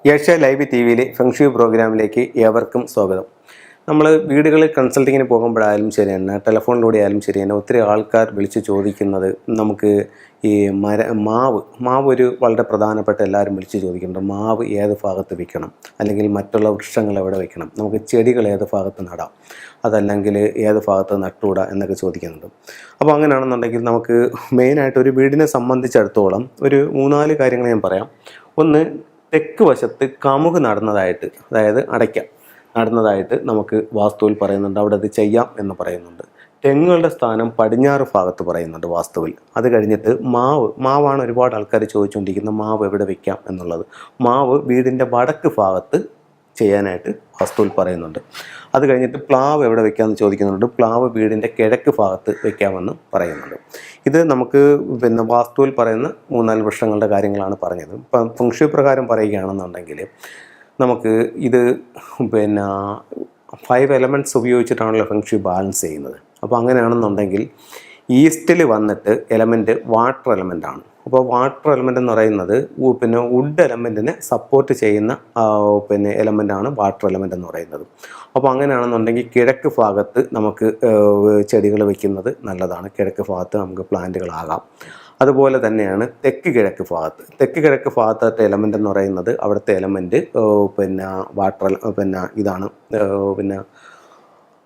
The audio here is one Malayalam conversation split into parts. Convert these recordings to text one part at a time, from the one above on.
ഏഷ്യ ലൈവ് ടി വിയിലെ ഫെങ്ഷു പ്രോഗ്രാമിലേക്ക് ഏവർക്കും സ്വാഗതം. നമ്മൾ വീടുകളിൽ കൺസൾട്ടിങ്ങിന് പോകുമ്പോഴായാലും ശരി തന്നെ, ടെലിഫോണിലൂടെ ആയാലും ശരി തന്നെ, ഒത്തിരി ആൾക്കാർ വിളിച്ച് ചോദിക്കുന്നത് നമുക്ക് ഈ മാവ് ഒരു വളരെ പ്രധാനപ്പെട്ട എല്ലാവരും വിളിച്ച് ചോദിക്കുന്നുണ്ട്. മാവ് ഏത് ഭാഗത്ത് വെക്കണം, അല്ലെങ്കിൽ മറ്റുള്ള വൃക്ഷങ്ങൾ എവിടെ വെക്കണം, നമുക്ക് ചെടികൾ ഏത് ഭാഗത്ത് നടാം, അതല്ലെങ്കിൽ ഏത് ഭാഗത്ത് നട്ടുകൂടാ എന്നൊക്കെ ചോദിക്കുന്നുണ്ട്. അപ്പോൾ അങ്ങനെയാണെന്നുണ്ടെങ്കിൽ നമുക്ക് മെയിനായിട്ട് ഒരു വീടിനെ സംബന്ധിച്ചിടത്തോളം ഒരു 3-4 കാര്യങ്ങൾ ഞാൻ പറയാം. ഒന്ന്, തെക്ക് വശത്ത് കമുക് നടുന്നതായിട്ട്, അതായത് അടയ്ക്ക നടുന്നതായിട്ട് നമുക്ക് വാസ്തുവിൽ പറയുന്നുണ്ട്. അവിടെ അത് ചെയ്യാം എന്ന് പറയുന്നുണ്ട്. തെങ്ങുകളുടെ സ്ഥാനം പടിഞ്ഞാറ് ഭാഗത്ത് പറയുന്നുണ്ട് വാസ്തുവിൽ. അത് കഴിഞ്ഞിട്ട് മാവാണ് ഒരുപാട് ആൾക്കാർ ചോദിച്ചുകൊണ്ടിരിക്കുന്നത്, മാവ് എവിടെ വെക്കാം എന്നുള്ളത്. മാവ് വീടിൻ്റെ വടക്ക് ഭാഗത്ത് ചെയ്യാനായിട്ട് വാസ്തുവിൽ പറയുന്നുണ്ട്. അത് കഴിഞ്ഞിട്ട് പ്ലാവ് എവിടെ വെക്കാമെന്ന് ചോദിക്കുന്നുണ്ട്. പ്ലാവ് വീടിൻ്റെ കിഴക്ക് ഭാഗത്ത് വെക്കാമെന്ന് പറയുന്നുണ്ട്. ഇത് നമുക്ക് വാസ്തുവിൽ പറയുന്ന 3-4 വൃക്ഷങ്ങളുടെ കാര്യങ്ങളാണ് പറഞ്ഞത്. ഇപ്പം ഫെങ്ഷു പ്രകാരം പറയുകയാണെന്നുണ്ടെങ്കിൽ നമുക്ക് ഇത് 5 എലമെൻറ്റ്സ് ഉപയോഗിച്ചിട്ടാണല്ലോ ഫെങ്ഷു ബാലൻസ് ചെയ്യുന്നത്. അപ്പോൾ അങ്ങനെയാണെന്നുണ്ടെങ്കിൽ ഈസ്റ്റിൽ വന്നിട്ട് എലമെൻറ്റ് വാട്ടർ എലമെൻ്റാണ്. അപ്പോൾ വാട്ടർ എലമെൻ്റ് എന്ന് പറയുന്നത് വുഡ് എലമെൻറ്റിനെ സപ്പോർട്ട് ചെയ്യുന്ന എലമെൻ്റാണ് വാട്ടർ എലമെൻ്റ് എന്ന് പറയുന്നത്. അപ്പോൾ അങ്ങനെയാണെന്നുണ്ടെങ്കിൽ കിഴക്ക് ഭാഗത്ത് നമുക്ക് ചെടികൾ വയ്ക്കുന്നത് നല്ലതാണ്. കിഴക്ക് ഭാഗത്ത് നമുക്ക് പ്ലാന്റുകളാകാം. അതുപോലെ തന്നെയാണ് തെക്ക് കിഴക്ക് ഭാഗത്തെ എലമെൻ്റ് എന്ന് പറയുന്നത്, അവിടുത്തെ എലമെൻറ്റ് വാട്ടർ ഇതാണ്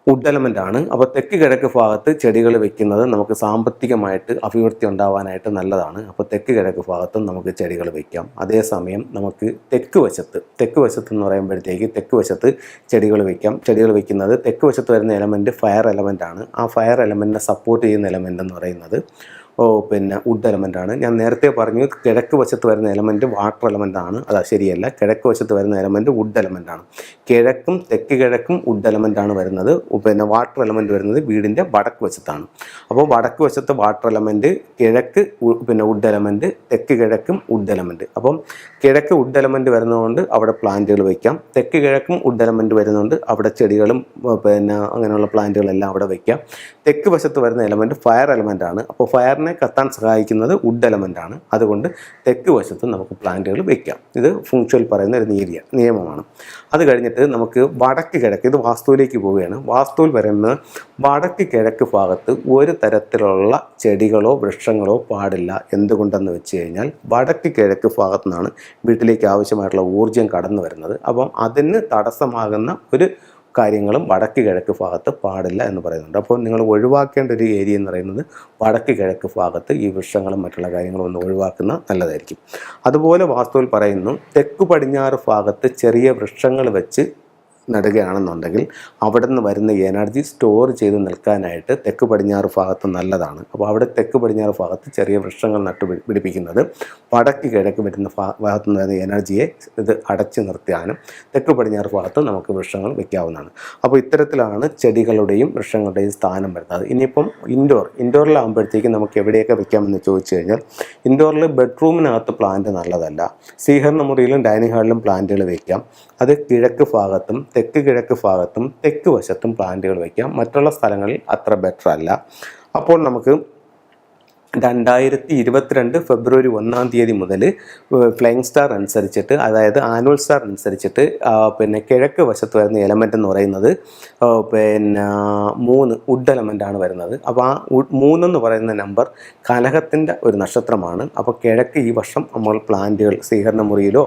വുഡ് എലമെൻ്റാണ്. അപ്പോൾ തെക്ക് കിഴക്ക് ഭാഗത്ത് ചെടികൾ വെക്കുന്നത് നമുക്ക് സാമ്പത്തികമായിട്ട് അഭിവൃദ്ധി ഉണ്ടാവാനായിട്ട് നല്ലതാണ്. അപ്പോൾ തെക്ക് കിഴക്ക് ഭാഗത്തും നമുക്ക് ചെടികൾ വയ്ക്കാം. അതേസമയം നമുക്ക് തെക്ക് വശത്ത് എന്ന് പറയുമ്പോഴത്തേക്ക് തെക്ക് വശത്ത് ചെടികൾ വയ്ക്കാം. ചെടികൾ വയ്ക്കുന്നത് തെക്ക് വശത്ത് വരുന്ന എലമെൻറ്റ് ഫയർ എലമെൻ്റാണ്. ആ ഫയർ എലമെൻറ്റിനെ സപ്പോർട്ട് ചെയ്യുന്ന എലമെൻ്റ് എന്ന് പറയുന്നത് വുഡ് എലമെൻ്റാണ്. ഞാൻ നേരത്തെ പറഞ്ഞു കിഴക്ക് വശത്ത് വരുന്ന എലമെൻറ്റ് വാട്ടർ എലമെൻ്റാണ്. അത് ശരിയല്ല. കിഴക്ക് വശത്ത് വരുന്ന എലമെൻറ്റ് വുഡ് എലമെൻ്റാണ്. കിഴക്കും തെക്ക് കിഴക്കും വുഡ് എലമെൻ്റാണ് വരുന്നത്. വാട്ടർ എലമെൻറ്റ് വരുന്നത് വീടിൻ്റെ വടക്ക് വശത്താണ്. അപ്പോൾ വടക്ക് വശത്ത് വാട്ടർ എലമെൻറ്റ്, കിഴക്ക് വുഡ് എലമെൻറ്റ്, തെക്ക് കിഴക്കും വുഡ് എലമെൻറ്റ്. അപ്പം കിഴക്ക് വുഡ് എലമെൻറ്റ് വരുന്നതുകൊണ്ട് അവിടെ പ്ലാന്റുകൾ വയ്ക്കാം. തെക്ക് കിഴക്കും വുഡ് എലമെൻറ്റ് വരുന്നതുകൊണ്ട് അവിടെ ചെടികളും അങ്ങനെയുള്ള പ്ലാന്റുകളെല്ലാം അവിടെ വയ്ക്കാം. തെക്ക് വശത്ത് വരുന്ന എലമെൻറ്റ് ഫയർ എലമെൻ്റാണ്. അപ്പോൾ ഫയറിനെ കത്താൻ സഹായിക്കുന്നത് വുഡ് എലമെൻ്റാണ്. അതുകൊണ്ട് തെക്ക് വശത്ത് നമുക്ക് പ്ലാന്റുകൾ വയ്ക്കാം. ഇത് ഫെങ്ഷുവിൽ പറയുന്ന ഒരു നിയമമാണ്. അത് കഴിഞ്ഞിട്ട് നമുക്ക് വടക്ക് കിഴക്ക്, ഇത് വാസ്തുവിലേക്ക് പോവുകയാണ്. വാസ്തുവിൽ പറയുന്നത് വടക്ക് കിഴക്ക് ഭാഗത്ത് ഒരു തരത്തിലുള്ള ചെടികളോ വൃക്ഷങ്ങളോ പാടില്ല. എന്തുകൊണ്ടെന്ന് വെച്ച് കഴിഞ്ഞാൽ വടക്ക് കിഴക്ക് ഭാഗത്തു നിന്നാണ് വീട്ടിലേക്ക് ആവശ്യമായിട്ടുള്ള ഊർജ്ജം കടന്നു വരുന്നത്. അപ്പം അതിന് തടസ്സമാകുന്ന ഒരു കാര്യങ്ങളും വടക്ക് കിഴക്ക് ഭാഗത്ത് പാടില്ല എന്ന് പറയുന്നുണ്ട്. അപ്പോൾ നിങ്ങൾ ഒഴിവാക്കേണ്ട ഒരു ഏരിയ എന്ന് പറയുന്നത് വടക്ക് കിഴക്ക് ഭാഗത്ത് ഈ വൃക്ഷങ്ങളും മറ്റുള്ള കാര്യങ്ങളും ഒന്ന് ഒഴിവാക്കുന്ന നല്ലതായിരിക്കും. അതുപോലെ വാസ്തുവിൽ പറയുന്നു, തെക്ക് പടിഞ്ഞാറ് ഭാഗത്ത് ചെറിയ വൃക്ഷങ്ങൾ വെച്ച് നടുകയാണെന്നുണ്ടെങ്കിൽ അവിടെ നിന്ന് വരുന്ന എനർജി സ്റ്റോർ ചെയ്ത് നിൽക്കാനായിട്ട് തെക്ക് പടിഞ്ഞാറ് ഭാഗത്ത് നല്ലതാണ്. അപ്പോൾ അവിടെ തെക്ക് പടിഞ്ഞാറ് ഭാഗത്ത് ചെറിയ വൃക്ഷങ്ങൾ പിടിപ്പിക്കുന്നത് വടക്ക് കിഴക്ക് വരുന്ന ഭാഗത്ത് നിന്ന് വരുന്ന എനർജിയെ ഇത് അടച്ചു നിർത്താനും തെക്ക് പടിഞ്ഞാറ് ഭാഗത്ത് നമുക്ക് വൃക്ഷങ്ങൾ വയ്ക്കാവുന്നതാണ്. അപ്പോൾ ഇത്തരത്തിലാണ് ചെടികളുടെയും വൃക്ഷങ്ങളുടെയും സ്ഥാനം വരുന്നത്. ഇനിയിപ്പം ഇൻഡോറിലാകുമ്പോഴത്തേക്കും നമുക്ക് എവിടെയൊക്കെ വയ്ക്കാമെന്ന് ചോദിച്ചു കഴിഞ്ഞാൽ, ഇൻഡോറിൽ ബെഡ്റൂമിനകത്ത് പ്ലാന്റ് നല്ലതല്ല. സ്വീകരണ മുറിയിലും ഡൈനിങ് ഹാളിലും പ്ലാന്റുകൾ വയ്ക്കാം. അത് കിഴക്ക് ഭാഗത്തും തെക്ക് കിഴക്ക് ഭാഗത്തും തെക്ക് വശത്തും പ്ലാന്റുകൾ വയ്ക്കാം. മറ്റുള്ള സ്ഥലങ്ങളിൽ അത്ര ബെറ്റർ അല്ല. അപ്പോൾ നമുക്ക് 2022 ഫെബ്രുവരി 1 മുതൽ ഫ്ലൈയിങ് സ്റ്റാർ അനുസരിച്ചിട്ട്, അതായത് ആനുവൽ സ്റ്റാർ അനുസരിച്ചിട്ട് കിഴക്ക് വശത്ത് വരുന്ന എലമെൻ്റ് എന്ന് പറയുന്നത് 3 വുഡ് എലമെൻ്റാണ് വരുന്നത്. അപ്പോൾ ആ 3 എന്ന് പറയുന്ന നമ്പർ കലഹത്തിൻ്റെ ഒരു നക്ഷത്രമാണ്. അപ്പോൾ കിഴക്ക് ഈ വർഷം നമ്മൾ പ്ലാന്റുകൾ സ്വീകരണ മുറിയിലോ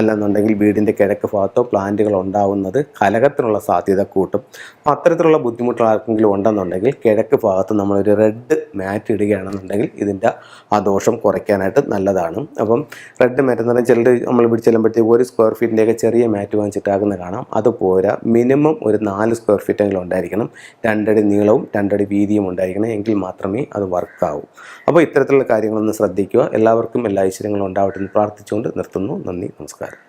അല്ലെന്നുണ്ടെങ്കിൽ വീടിൻ്റെ കിഴക്ക് ഭാഗത്തോ പ്ലാന്റുകൾ ഉണ്ടാവുന്നത് കലഹത്തിനുള്ള സാധ്യത കൂട്ടും. അപ്പോൾ അത്തരത്തിലുള്ള ബുദ്ധിമുട്ടുകൾ ആർക്കെങ്കിലും ഉണ്ടെന്നുണ്ടെങ്കിൽ കിഴക്ക് ഭാഗത്ത് നമ്മളൊരു റെഡ് മാറ്റ് ഇടുകയാണെന്നുണ്ടെങ്കിൽ ഇതിൻ്റെ ആ ദോഷം കുറയ്ക്കാനായിട്ട് നല്ലതാണ്. അപ്പം റെഡ് മാറ്റ് എന്ന് പറഞ്ഞാൽ ചിലർ നമ്മൾ ഇവിടെ ചെല്ലുമ്പോഴത്തേക്ക് 1 സ്ക്വയർ ഫീറ്റിൻ്റെയൊക്കെ ചെറിയ മാറ്റ് വാങ്ങിച്ചിട്ടാകുന്ന കാണാം. അതുപോരാ, മിനിമം ഒരു 4 സ്ക്വയർ ഫീറ്റെങ്കിലും ഉണ്ടായിരിക്കണം. 2 അടി നീളവും 2 അടി വീതിയും ഉണ്ടായിരിക്കണം. എങ്കിൽ മാത്രമേ അത് വർക്കാവൂ. അപ്പോൾ ഇത്തരത്തിലുള്ള കാര്യങ്ങളൊന്ന് ശ്രദ്ധിക്കുക. എല്ലാവർക്കും എല്ലാ ഐശ്വര്യങ്ങളും ഉണ്ടാവട്ടെ എന്ന് പ്രാർത്ഥിച്ചുകൊണ്ട് നിർത്തുന്നു. നന്ദി, നമസ്കാരം.